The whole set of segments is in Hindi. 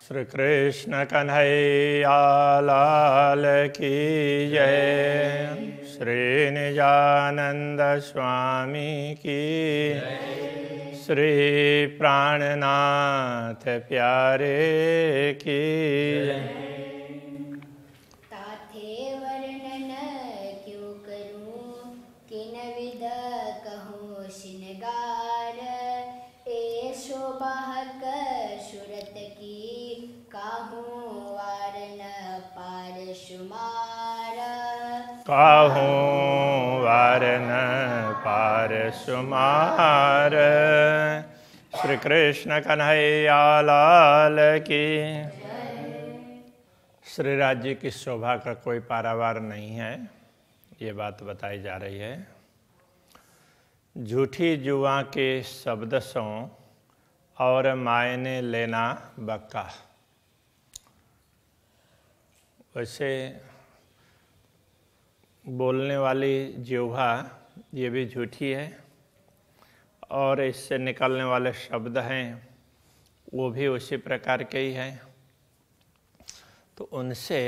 श्री कृष्ण कन्हैया लाल की जय। श्री निजानंद स्वामी की जय। श्री प्राणनाथ प्यारे की जय। ताथे वर्णन क्यों करूं, किन विध कहूं श्रृंगार। ए शोभाक सुरत की, काहूं वारन पार शुमार। काहूं वारन पार शुमार। श्री कृष्ण कन्हैया लाल की। श्री राज्य की शोभा का कोई पारावार नहीं है, ये बात बताई जा रही है। झूठी जुआ के शब्द सो और मायने लेना बक्का। वैसे बोलने वाली जिह्वा ये भी झूठी है और इससे निकलने वाले शब्द हैं वो भी उसी प्रकार के ही हैं। तो उनसे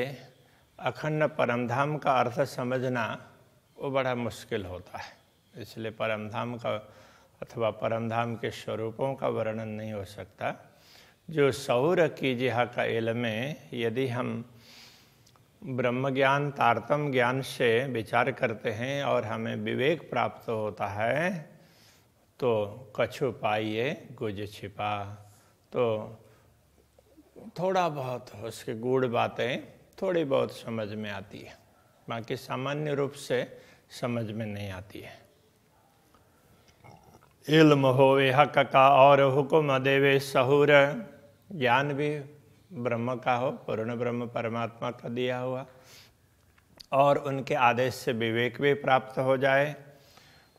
अखंड परमधाम का अर्थ समझना वो बड़ा मुश्किल होता है। इसलिए परमधाम का अथवा परमधाम के स्वरूपों का वर्णन नहीं हो सकता। जो सौर की जिहा का इल्म में यदि हम ब्रह्म ज्ञान तारतम ज्ञान से विचार करते हैं और हमें विवेक प्राप्त होता है तो कछु पाइए गुज छिपा। तो थोड़ा बहुत उसके गूढ़ बातें थोड़ी बहुत समझ में आती है, बाकी सामान्य रूप से समझ में नहीं आती है। इल्म होवे हक का और हुक्म देवे सहूर। ज्ञान भी ब्रह्म का हो, पूर्ण ब्रह्म परमात्मा का दिया हुआ, और उनके आदेश से विवेक भी प्राप्त हो जाए।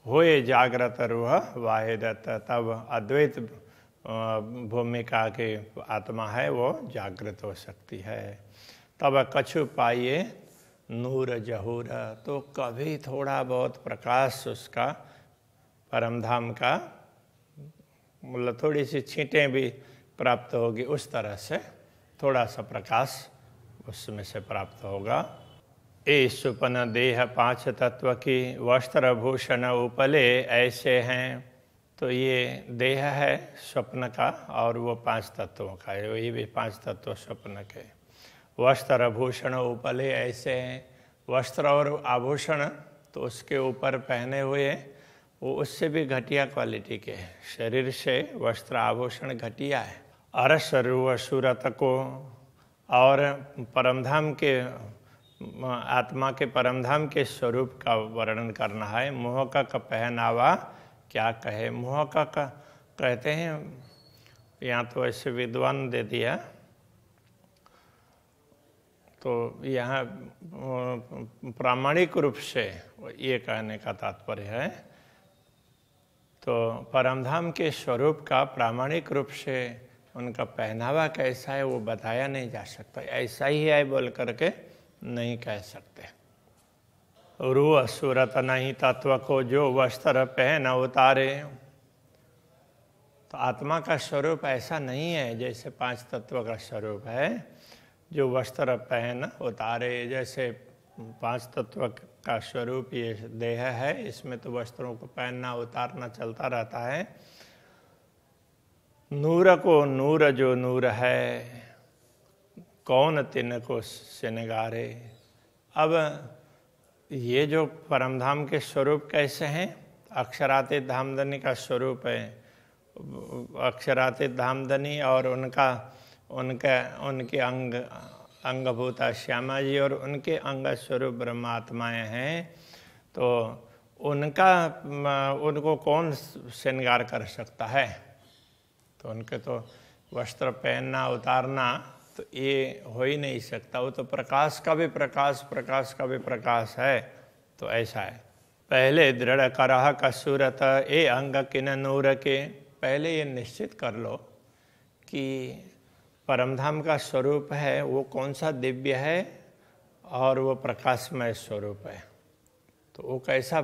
होए जागृत रूह वाहिदत, तब अद्वैत भूमिका की आत्मा है वो जागृत हो सकती है। तब कछु पाइए नूर जहूर, तो कभी थोड़ा बहुत प्रकाश उसका परमधाम का, मतलब थोड़ी सी छींटें भी प्राप्त होगी, उस तरह से थोड़ा सा प्रकाश उसमें से प्राप्त होगा। ए सुपन देह पांच तत्व की, वस्त्र भूषण उपले ऐसे हैं। तो ये देह है स्वप्न का और वो पांच तत्वों का है, वही भी पांच तत्व स्वप्न के। वस्त्र भूषण उपले ऐसे हैं। वस्त्र और आभूषण तो उसके ऊपर पहने हुए वो उससे भी घटिया क्वालिटी के हैं। शरीर से वस्त्र आभूषण घटिया है। अरस रूह सूरत को, और परमधाम के आत्मा के परमधाम के स्वरूप का वर्णन करना है। मोह का पहनावा क्या कहे। मोह का कहते हैं, यहाँ तो ऐसे विद्वान दे दिया, तो यहाँ प्रामाणिक रूप से ये कहने का तात्पर्य है। तो परमधाम के स्वरूप का प्रामाणिक रूप से उनका पहनावा कैसा है वो बताया नहीं जा सकता। ऐसा ही है बोल करके नहीं कह सकते। रूह सूरत नहीं तत्व को, जो वस्त्र पहन उतारे। तो आत्मा का स्वरूप ऐसा नहीं है जैसे पांच तत्व का स्वरूप है, जो वस्त्र पहन उतारे। जैसे पांच तत्व का स्वरूप ये देह है, इसमें तो वस्त्रों को पहनना उतारना चलता रहता है। नूर को नूर जो नूर है, कौन तिन को सिनगारे। अब ये जो परमधाम के स्वरूप कैसे हैं, अक्षरातीत धामधनी का स्वरूप है। अक्षरातीत धामधनी और उनके अंगभूता श्यामा जी और उनके अंग स्वरूप ब्रह्मात्माएं हैं। तो उनको कौन श्रृंगार कर सकता है। तो उनके तो वस्त्र पहनना उतारना तो ये हो ही नहीं सकता। वो तो प्रकाश का भी प्रकाश, प्रकाश का भी प्रकाश है। तो ऐसा है। पहले दृढ़ करह का सूरत, ए अंग किन नूर के। पहले ये निश्चित कर लो कि परमधाम का स्वरूप है वो कौन सा दिव्य है और वो प्रकाशमय स्वरूप है। तो वो कैसा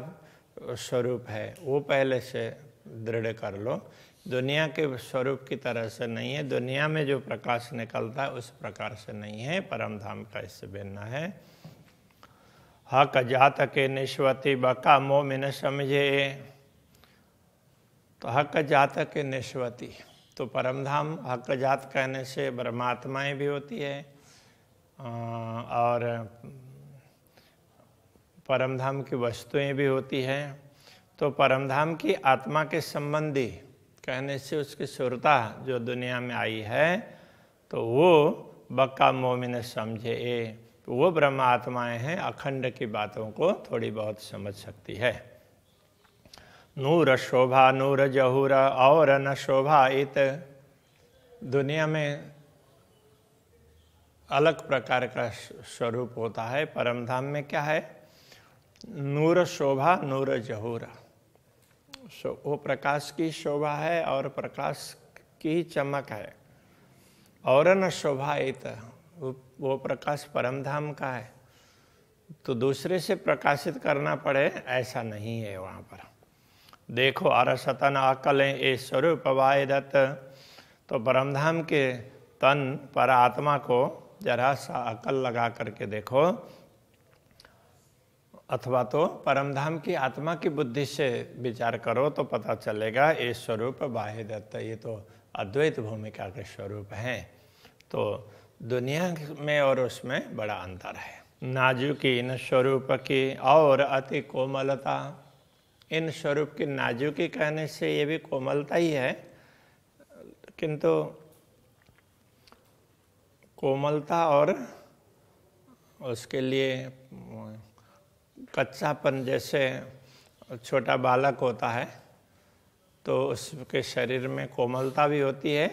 स्वरूप है वो पहले से दृढ़ कर लो। दुनिया के स्वरूप की तरह से नहीं है, दुनिया में जो प्रकाश निकलता है उस प्रकार से नहीं है, परम धाम का इससे भिन्न है। हक जात के निश्वती बका मोमिन समझे, तो हक जात के निश्वती, तो परम धाम हक जात कहने से ब्रह्मात्माएं भी होती है और परम धाम की वस्तुएं भी होती हैं। तो परम धाम की आत्मा के संबंधी कहने से उसकी सुरता जो दुनिया में आई है तो वो बक्का मोमिन समझे, वो ब्रह्म आत्माएं हैं, अखंड की बातों को थोड़ी बहुत समझ सकती है। नूर शोभा नूर जहूर और न शोभा इत, दुनिया में अलग प्रकार का स्वरूप होता है, परम धाम में क्या है, नूर शोभा नूर जहूर, वो प्रकाश की शोभा है और प्रकाश की चमक है। और न शोभा इत, वो प्रकाश परम धाम का है, तो दूसरे से प्रकाशित करना पड़े ऐसा नहीं है वहाँ पर। देखो अरसतन अकलें ए स्वरूप वायदत, तो परम धाम के तन पर आत्मा को जरा सा अकल लगा करके देखो, अथवा तो परम धाम की आत्मा की बुद्धि से विचार करो तो पता चलेगा ये स्वरूप वाहिदत्त, ये तो अद्वैत भूमिका के स्वरूप हैं। तो दुनिया में और उसमें बड़ा अंतर है। नाजुकी इन स्वरूप की और अति कोमलता, इन स्वरूप की नाजुकी कहने से ये भी कोमलता ही है, किंतु कोमलता और उसके लिए कच्चापन, जैसे छोटा बालक होता है तो उसके शरीर में कोमलता भी होती है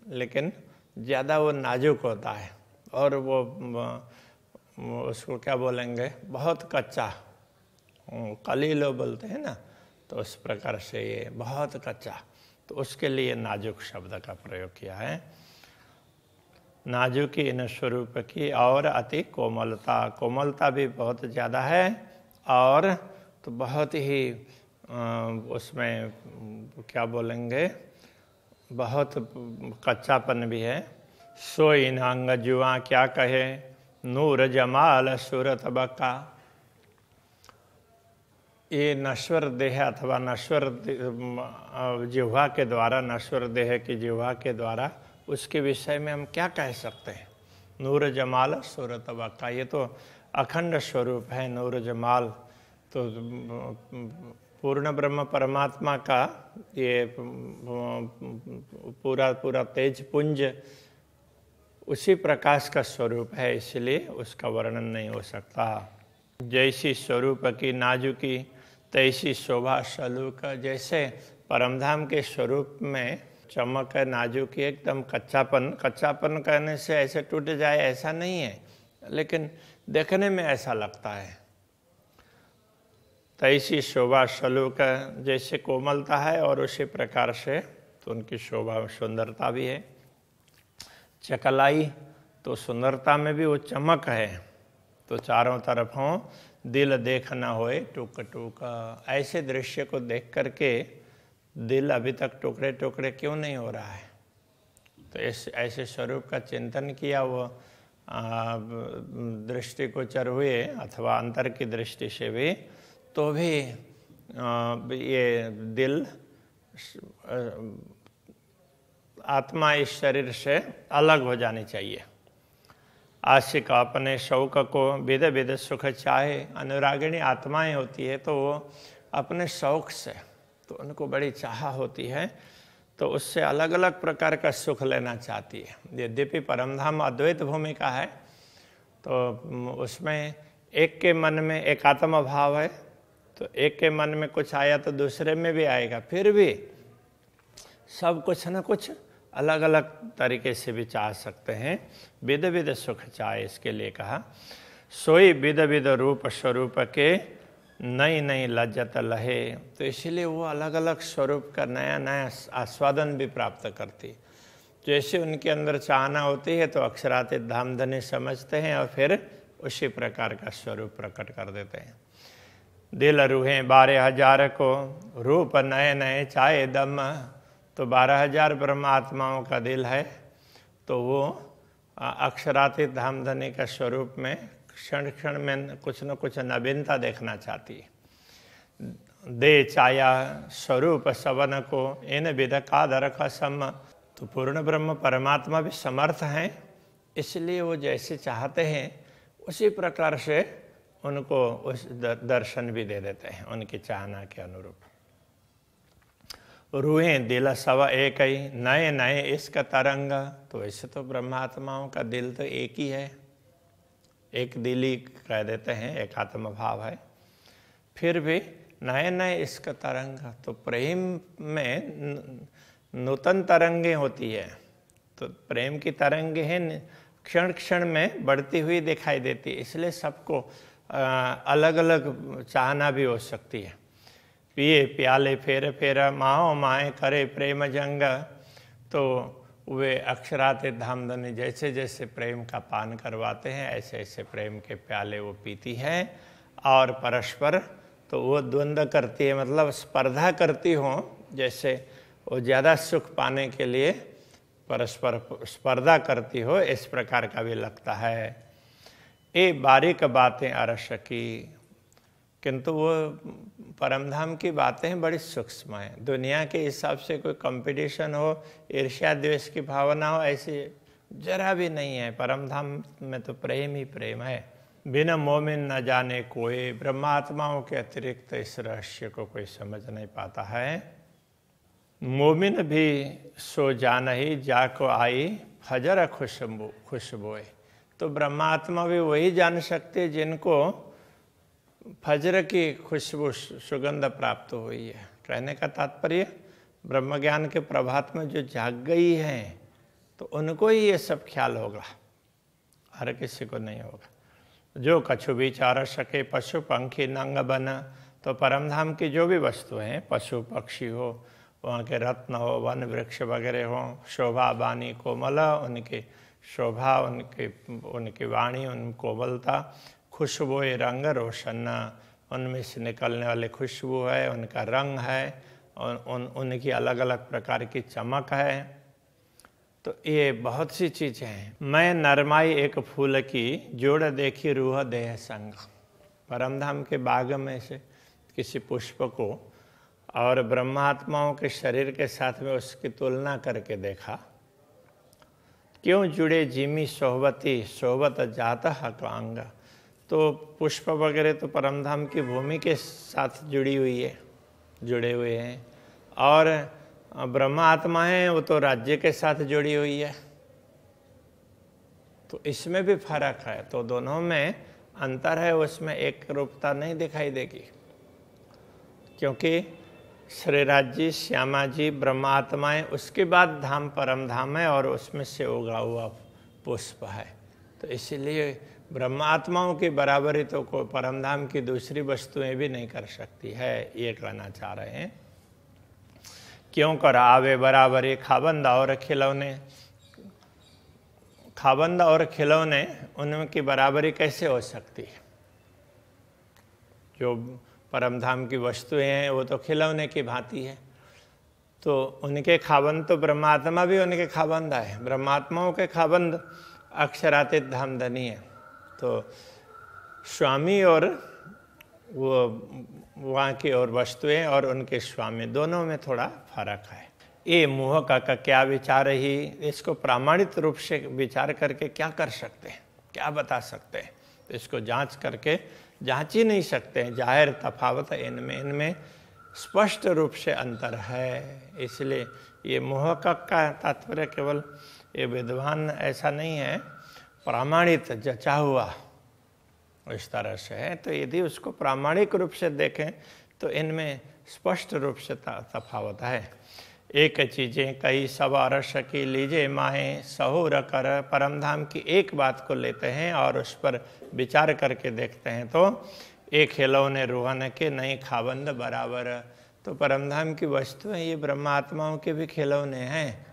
लेकिन ज़्यादा वो नाजुक होता है, और वो उसको क्या बोलेंगे, बहुत कच्चा, कलीलो बोलते हैं ना, तो उस प्रकार से ये बहुत कच्चा, तो उसके लिए नाजुक शब्द का प्रयोग किया है। नाजुकी इन स्वरूप की और अति कोमलता, कोमलता भी बहुत ज़्यादा है और तो बहुत ही उसमें क्या बोलेंगे, बहुत कच्चापन भी है। सो इन अंग जुआ क्या कहे, नूर जमाल सूरत बका, ये नश्वर देह अथवा नश्वर जिह्वा के द्वारा, नश्वर देह की जिह्वा के द्वारा उसके विषय में हम क्या कह सकते हैं। नूर जमाल सूरत बका, ये तो अखंड स्वरूप है नूर जमाल, तो पूर्ण ब्रह्म परमात्मा का ये पूरा तेज पुंज उसी प्रकाश का स्वरूप है, इसलिए उसका वर्णन नहीं हो सकता। जैसी स्वरूप की नाजुकी तैसी शोभा सलूक, जैसे परमधाम के स्वरूप में चमक है, नाजुकी, एकदम कच्चापन कहने से ऐसे टूट जाए ऐसा नहीं है, लेकिन देखने में ऐसा लगता है। तैसी शोभा सलूक, जैसे कोमलता है और उसी प्रकार से तो उनकी शोभा सुंदरता भी है। चकलाई, तो सुंदरता में भी वो चमक है, तो चारों तरफों दिल देख न होए टूक टूक, ऐसे दृश्य को देख करके दिल अभी तक टुकड़े टुकड़े क्यों नहीं हो रहा है। तो ऐसे स्वरूप का चिंतन किया, वो दृष्टिगोचर हुए अथवा अंतर की दृष्टि से भी, तो भी ये दिल आत्मा इस शरीर से अलग हो जानी चाहिए। आशिक अपने शौक को विध विध सुख चाहे, अनुरागिणी आत्माएं होती है तो वो अपने शौक से, तो उनको बड़ी चाह होती है, तो उससे अलग अलग प्रकार का सुख लेना चाहती है। यद्यपि परमधाम अद्वैत भूमिका है, तो उसमें एक के मन में एकात्म भाव है, तो एक के मन में कुछ आया तो दूसरे में भी आएगा, फिर भी सब कुछ न कुछ अलग अलग तरीके से भी चाह सकते हैं। विध विध सुख चाहे, इसके लिए कहा सोई विध विध रूप स्वरूप के नई नई लज्जत लहे, तो इसीलिए वो अलग अलग स्वरूप का नया नया आस्वादन भी प्राप्त करती। जैसे उनके अंदर चाहना होती है तो अक्षरातीत धामधनी समझते हैं और फिर उसी प्रकार का स्वरूप प्रकट कर देते हैं। दिल रूहें 12,000 को, रूप नए नए चाहे दम। तो 12,000 ब्रह्मात्माओं का दिल है, तो वो अक्षरातीत धामधनी का स्वरूप में क्षण क्षण में कुछ न कुछ नवीनता देखना चाहती है। दे चाया स्वरूप सवन को, इन विध कादर का सम। तो पूर्ण ब्रह्म परमात्मा भी समर्थ हैं, इसलिए वो जैसे चाहते हैं उसी प्रकार से उनको उस दर्शन भी दे देते हैं उनकी चाहना के अनुरूप। रूहें दिल सवा एक ही, नए नए इसका तरंग। तो वैसे तो ब्रह्मात्माओं का दिल तो एक ही है, एक दिल ही कह देते हैं, एक आत्म भाव है। फिर भी नए नए इसका तरंग, तो प्रेम में नूतन तरंगें होती है। तो प्रेम की तरंगें हैं, क्षण क्षण में बढ़ती हुई दिखाई देती है, इसलिए सबको अलग अलग चाहना भी हो सकती है। पिए प्याले फेर फेरा, माओ माए करे प्रेम जंग। तो वे अक्षरातीत धामधनी जैसे जैसे प्रेम का पान करवाते हैं, ऐसे ऐसे प्रेम के प्याले वो पीती है। और परस्पर तो वो द्वंद्व करती है, मतलब स्पर्धा करती हो, जैसे वो ज़्यादा सुख पाने के लिए परस्पर स्पर्धा करती हो, इस प्रकार का भी लगता है। ये बारीक बातें अरस की, किंतु वो परमधाम की बातें बड़ी सूक्ष्म हैं। दुनिया के हिसाब से कोई कंपटीशन हो, ईर्ष्या द्वेष की भावना हो, ऐसी जरा भी नहीं है। परमधाम में तो प्रेम ही प्रेम है। बिना मोमिन न जाने कोई, ब्रह्मात्माओं के अतिरिक्त इस रहस्य को कोई समझ नहीं पाता है। मोमिन भी सो जान ही, जाको आई फजर खुशबोए। तो ब्रह्मात्मा भी वही जान सकते जिनको फजर की खुशबू सुगंध प्राप्त हुई है। कहने का तात्पर्य ब्रह्म ज्ञान के प्रभात में जो जाग गई हैं, तो उनको ही ये सब ख्याल होगा, हर किसी को नहीं होगा। जो कछु विचार सके पशु पंखी नंग बन। तो परमधाम की जो भी वस्तु हैं, पशु पक्षी हो, वहाँ के रत्न हो, वन वृक्ष वगैरह हो, शोभा बानी कोमल, उनकी शोभा, उनकी वाणी, उन कोमलता, खुशबुए रंग रोशन, उनमें से निकलने वाली खुशबू है, उनका रंग है, उनकी अलग अलग प्रकार की चमक है। तो ये बहुत सी चीज़ें हैं। मैं नरमाई एक फूल की, जोड़ देखी रूह देह संग। परमधाम के बाग में से किसी पुष्प को और ब्रह्मात्माओं के शरीर के साथ में उसकी तुलना करके देखा। क्यों जुड़े जिमी सोहबती, सोहबत जाता हकांग। तो पुष्प वगैरह तो परमधाम की भूमि के साथ जुड़ी हुई है, जुड़े हुए हैं, और ब्रह्म आत्मा है वो तो राज्य के साथ जुड़ी हुई है। तो इसमें भी फर्क है। तो दोनों में अंतर है, उसमें एक रूपता नहीं दिखाई देगी, क्योंकि श्री राज्य श्यामा जी ब्रह्म आत्माएं, उसके बाद धाम परम धाम है और उसमें से उगा हुआ पुष्प है। तो इसीलिए ब्रह्म आत्माओं की बराबरी तो कोई परम धाम की दूसरी वस्तुएं भी नहीं कर सकती है, ये कहना चाह रहे हैं। क्यों कर आवे बराबरी खाबंद और खिलौने। खाबंद और खिलौने, उनकी बराबरी कैसे हो सकती है? जो परमधाम की वस्तुएं हैं वो तो खिलौने की भांति है। तो उनके खाबंद तो ब्रह्मात्मा भी उनके खाबंद है। ब्रह्मात्माओं के खाबंद अक्षरातीत धामधनी है। तो स्वामी और वो वहाँ की और वस्तुएं और उनके स्वामी, दोनों में थोड़ा फर्क है। ये मोह का क्या विचार ही, इसको प्रामाणिक रूप से विचार करके क्या कर सकते हैं, क्या बता सकते हैं? तो इसको जांच करके जांच ही नहीं सकते हैं। जाहिर तफावत इनमें स्पष्ट रूप से अंतर है। इसलिए ये मोह का तात्पर्य केवल ये विद्वान ऐसा नहीं है, प्रामाणिक जचा हुआ इस तरह से है। तो यदि उसको प्रामाणिक रूप से देखें तो इनमें स्पष्ट रूप से तफावत है। एक चीज़ें कई सवा रस की लीजे माहें सहूर कर। परमधाम की एक बात को लेते हैं और उस पर विचार करके देखते हैं तो एक खिलौने रूहन के नहीं खाबंद बराबर। तो परमधाम की वस्तुएं ये ब्रह्मात्माओं के भी खिलौने हैं।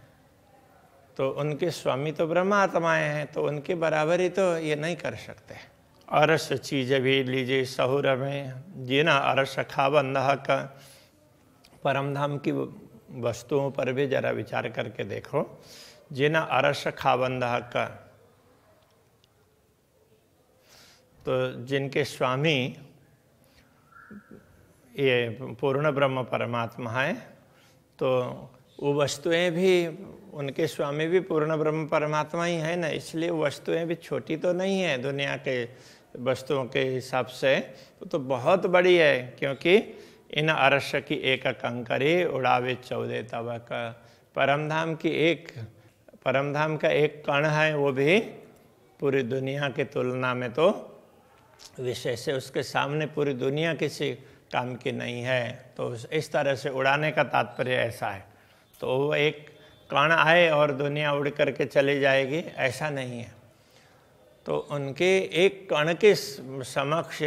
तो उनके स्वामी तो ब्रह्मात्माएं हैं, तो उनकी बराबरी तो ये नहीं कर सकते। अरस चीज भी लीजिए सहुर में, जिना अरस खाबंद का। परम धाम की वस्तुओं पर भी जरा विचार करके देखो। जिना अरस खाबंद का, तो जिनके स्वामी ये पूर्ण ब्रह्म परमात्मा है, तो वो वस्तुएं भी, उनके स्वामी भी पूर्ण ब्रह्म परमात्मा ही है ना, इसलिए वस्तुएं भी छोटी तो नहीं है दुनिया के वस्तुओं के हिसाब से, तो बहुत बड़ी है। क्योंकि इन अरस की एक कंकरी उड़ावे 14 तबक। परमधाम का एक कण है, वो भी पूरी दुनिया की तुलना में तो विशेष है, उसके सामने पूरी दुनिया किसी काम की नहीं है। तो इस तरह से उड़ाने का तात्पर्य ऐसा है। तो वो एक कण आए और दुनिया उड़ करके चली जाएगी, ऐसा नहीं है। तो उनके एक कण के समक्ष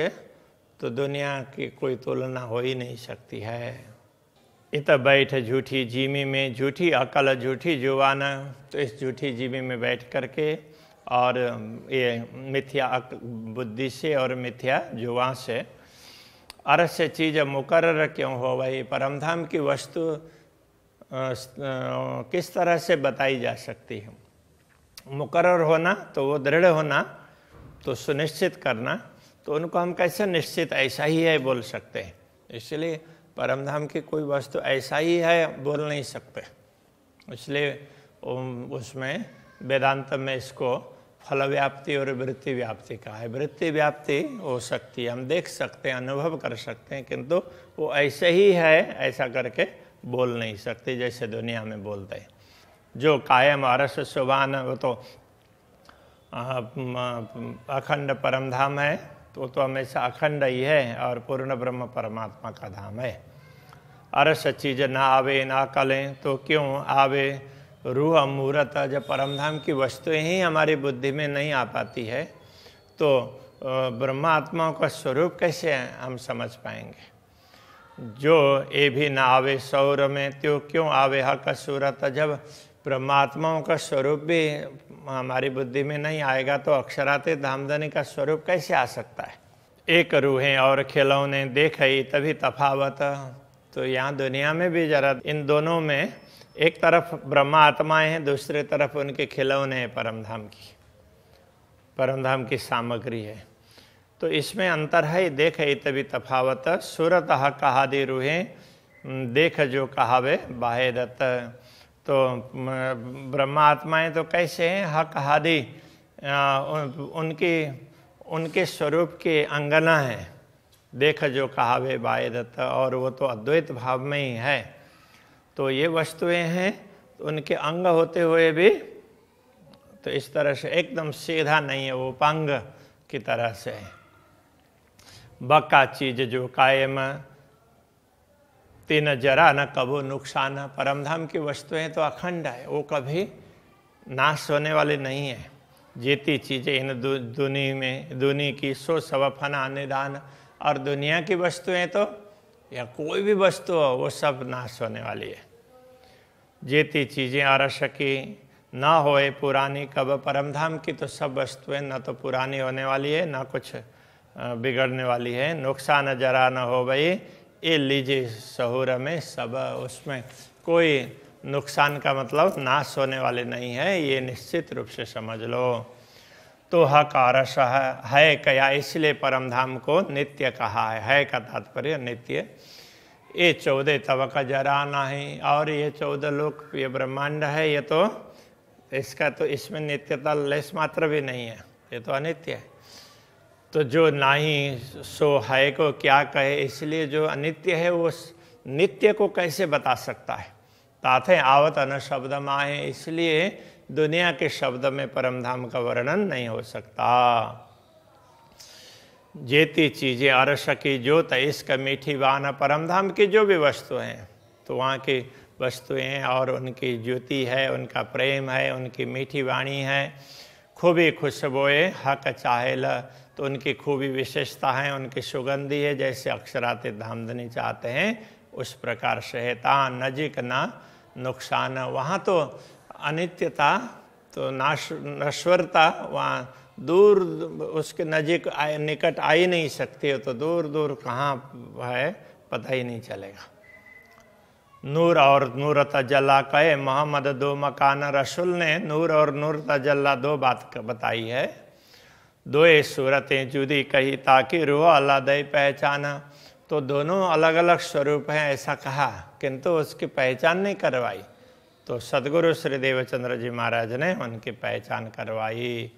तो दुनिया की कोई तुलना हो ही नहीं सकती है। इत बैठ झूठी जीमी में, झूठी अकल झूठी जुबान। तो इस झूठी जीमी में बैठ करके और ये मिथ्या बुद्धि से और मिथ्या जुबान से अरस से चीज़ मुकर्रर क्यों हो भाई। परमधाम की वस्तु किस तरह से बताई जा सकती है। मुकर्रर होना तो वो दृढ़ होना, तो सुनिश्चित करना, तो उनको हम कैसे निश्चित ऐसा ही है बोल सकते हैं। इसलिए परमधाम की कोई वस्तु ऐसा ही है बोल नहीं सकते। इसलिए उसमें वेदांत में इसको फल व्याप्ति और वृत्ति व्याप्ति का है। वृत्ति व्याप्ति हो सकती है, हम देख सकते हैं, अनुभव कर सकते हैं, किंतु वो ऐसे ही है ऐसा करके बोल नहीं सकते जैसे दुनिया में बोलते हैं। जो कायम अरस सुबान, वो तो अखंड परमधाम है, तो हमेशा अखंड ही है और पूर्ण ब्रह्म परमात्मा का धाम है। अरस चीज ना आवे ना कलें, तो क्यों आवे रूह मूर्त। जब परमधाम की वस्तुएं ही हमारी बुद्धि में नहीं आ पाती है, तो ब्रह्मात्माओं का स्वरूप कैसे हम समझ पाएंगे। जो ये भी ना आवे सौर में, त्यो क्यों आवे हक सूरत। जब ब्रह्मात्माओं का स्वरूप भी हमारी बुद्धि में नहीं आएगा, तो अक्षराते धामधनी का स्वरूप कैसे आ सकता है। एक रूहें और खिलौने देखई तभी तफावत। तो यहाँ दुनिया में भी जरा इन दोनों में, एक तरफ ब्रह्मा आत्माएं हैं, दूसरी तरफ उनके खिलौने हैं परमधाम की सामग्री है। तो इसमें अंतर है। देख तभी तफावत सूरत हक आदि रूहें देख जो कहावे बाहे दत्त। तो ब्रह्मा आत्माएं तो कैसे हैं, हक आदि उनके स्वरूप के अंगना है। देख जो कहावे बाहे दत्त, और वो तो अद्वैत भाव में ही है। तो ये वस्तुएं हैं, तो उनके अंग होते हुए भी तो इस तरह से एकदम सीधा नहीं है, वो उपांग की तरह से है। बका चीज जो कायम तीन जरा न कबो नुकसान। परमधाम की वस्तुएं तो अखंड है, वो कभी नाश होने वाली नहीं है। जीती चीजें इन दुनी की सो सब फना निदान। और दुनिया की वस्तुएं तो, या कोई भी वस्तु हो, वो सब नाश होने वाली है। जीती चीजें अरस की ना होए पुरानी कब। परमधाम की तो सब वस्तुएं न तो पुरानी होने वाली है, ना कुछ बिगड़ने वाली है। नुकसान जरा न हो भाई, ये लीजिए सहूर में सब। उसमें कोई नुकसान का मतलब नाश होने वाले नहीं है, ये निश्चित रूप से समझ लो। तो हक अरस है क्या, इसलिए परमधाम को नित्य कहा है का तात्पर्य नित्य। ये 14 तबक जरा नहीं, और ये 14 लोक ये ब्रह्मांड है, ये तो इसका तो इसमें नित्यता लेस मात्र भी नहीं है, ये तो अनित्य है। तो जो नहीं सो है को क्या कहे, इसलिए जो अनित्य है वो नित्य को कैसे बता सकता है। ताथे आवत अन शब्द माहे, इसलिए दुनिया के शब्द में परमधाम का वर्णन नहीं हो सकता। जेती चीजें अरस की ज्योत इसका मीठी वान। परमधाम की जो भी वस्तु हैं, तो वहाँ की वस्तुएं और उनकी ज्योति है, उनका प्रेम है, उनकी मीठी वाणी है। खूबी खुशबोए हक चाहेल, तो उनकी खूबी विशेषता है, उनकी सुगंधी है। जैसे अक्षराते धामधनी चाहते हैं उस प्रकार से है। ता नजीक ना नुकसान, वहाँ तो अनित्यता तो नश्वरता वहाँ दूर उसके नजीक निकट आ ही नहीं सकती हो, तो दूर दूर कहाँ है पता ही नहीं चलेगा। नूर और नूर तजल्ला कहे मोहम्मद दो मकान, रसूल ने नूर और नूर तजल्ला दो बात बताई है। दो ये सूरतें जुदी कही ताकि रूह अल्लाह दे पहचाना, तो दोनों अलग अलग स्वरूप हैं ऐसा कहा, किंतु उसकी पहचान नहीं करवाई। तो सदगुरु श्री देवचंद्र जी महाराज ने उनकी पहचान करवाई।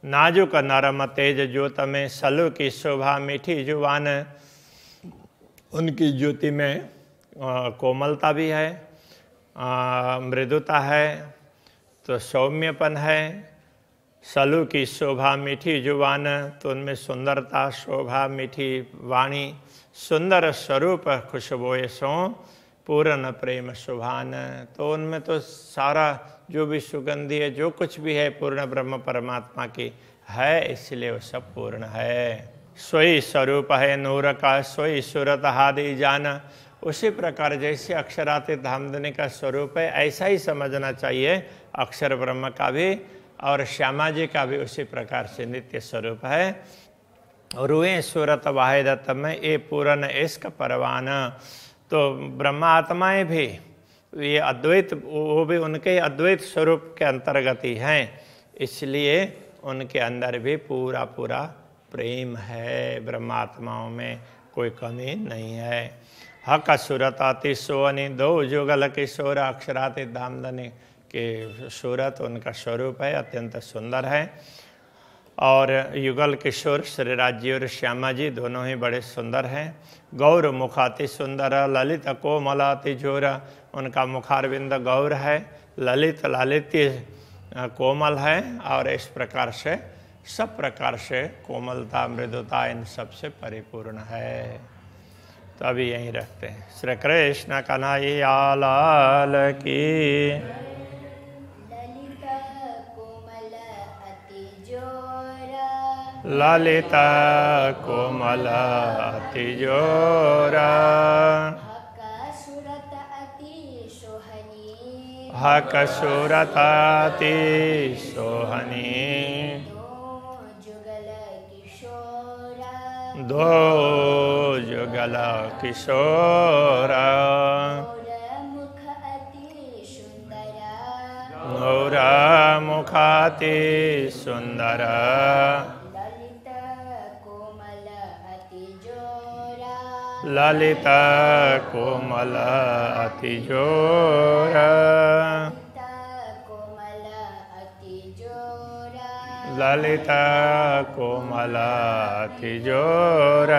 नाजुक नरम तेज ज्योत में सलू की शोभा मीठी जुबान, उनकी ज्योति में कोमलता भी है, मृदुता है, तो सौम्यपन है। सलू की शोभा मीठी जुबान, तो उनमें सुंदरता, शोभा, मीठी वाणी, सुंदर स्वरूप खुशबोए सो पूर्ण प्रेम शुभान, तो उनमें तो सारा जो भी सुगंधी है, जो कुछ भी है पूर्ण ब्रह्म परमात्मा की है, इसलिए वो सब पूर्ण है। सोई स्वरूप है नूर का, सोई सूरत हादि जान, उसी प्रकार जैसे अक्षरातीत धामधनी का स्वरूप है ऐसा ही समझना चाहिए अक्षर ब्रह्म का भी, और श्यामा जी का भी उसी प्रकार से नित्य स्वरूप है। रुए सूरत वाहिदत में ये पूर्ण इश्क परवान, तो ब्रह्मा आत्माएं भी ये अद्वैत, वो भी उनके अद्वैत स्वरूप के अंतर्गत ही हैं, इसलिए उनके अंदर भी पूरा पूरा प्रेम है। ब्रह्मात्माओं में कोई कमी नहीं है। हक सूरत अति सोहनी, दो जुगल किशोर अक्षराति धामधनी के सूरत उनका स्वरूप है, अत्यंत सुंदर है। और युगल किशोर श्री राज्य और श्यामा जी दोनों ही बड़े सुंदर हैं। गौर मुखाति सुंदर, ललित कोमलाति जोर, उनका मुखारविंद गौर है, ललित लालित्य कोमल है, और इस प्रकार से सब प्रकार से कोमलता मृदुता इन सबसे परिपूर्ण है। तो अभी यहीं रखते हैं। श्री कृष्ण कन्हैया लाल की। ललिता कोमल अति जोरा, हक सूरत अति सोहनी, दो जुगल किशोरा, गौरा मुखाति सुंदर, ललित कोमल अति जोरा, ललित कोमल अति जोरा।